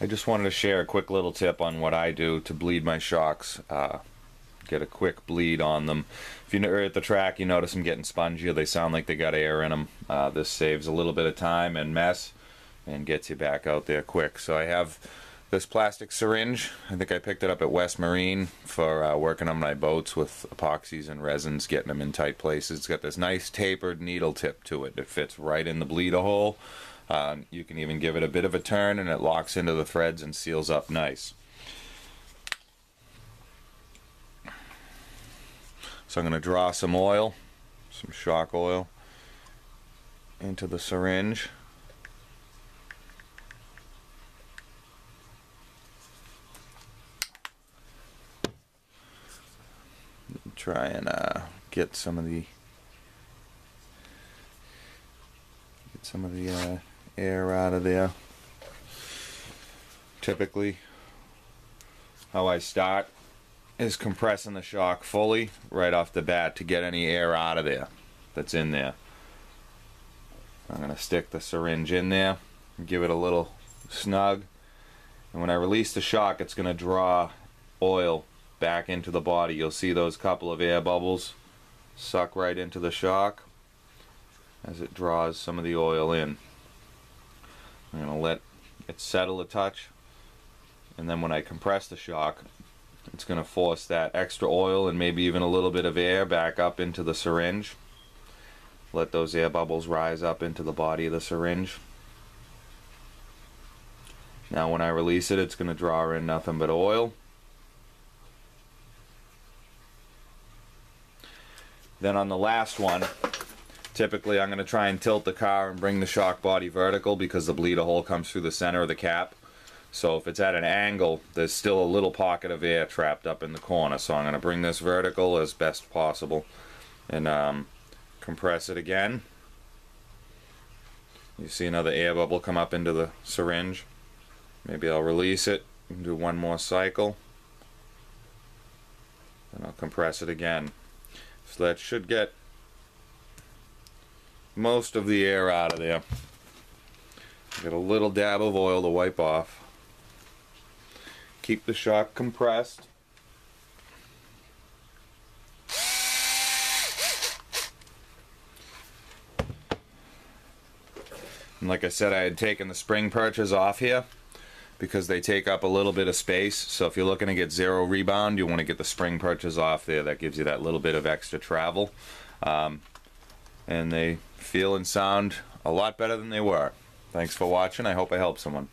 I just wanted to share a quick little tip on what I do to bleed my shocks. Get a quick bleed on them. If you're at the track, you notice them getting spongy, or they sound like they got air in them. This saves a little bit of time and mess and gets you back out there quick. So I have this plastic syringe. I think I picked it up at West Marine for working on my boats with epoxies and resins, getting them in tight places. It's got this nice tapered needle tip to it. It fits right in the bleeder hole. You can even give it a bit of a turn and it locks into the threads and seals up nice. So I'm going to draw some oil, some shock oil, into the syringe. Try and get some of the air out of there. Typically, how I start is compressing the shock fully right off the bat to get any air out of there that's in there. I'm going to stick the syringe in there and give it a little snug, and when I release the shock, it's going to draw oil back into the body. You'll see those couple of air bubbles suck right into the shock as it draws some of the oil in. I'm going to let it settle a touch, and then when I compress the shock, it's going to force that extra oil and maybe even a little bit of air back up into the syringe. Let those air bubbles rise up into the body of the syringe. Now when I release it, it's going to draw in nothing but oil. Then on the last one, typically I'm going to try and tilt the car and bring the shock body vertical because the bleeder hole comes through the center of the cap. So if it's at an angle, there's still a little pocket of air trapped up in the corner. So I'm going to bring this vertical as best possible and compress it again. You see another air bubble come up into the syringe. Maybe I'll release it and do one more cycle. Then I'll compress it again. So that should get most of the air out of there. Get a little dab of oil to wipe off. Keep the shock compressed. And like I said, I had taken the spring perches off here because they take up a little bit of space. So if you're looking to get zero rebound, you want to get the spring perches off there. That gives you that little bit of extra travel. And they feel and sound a lot better than they were. Thanks for watching. I hope I helped someone.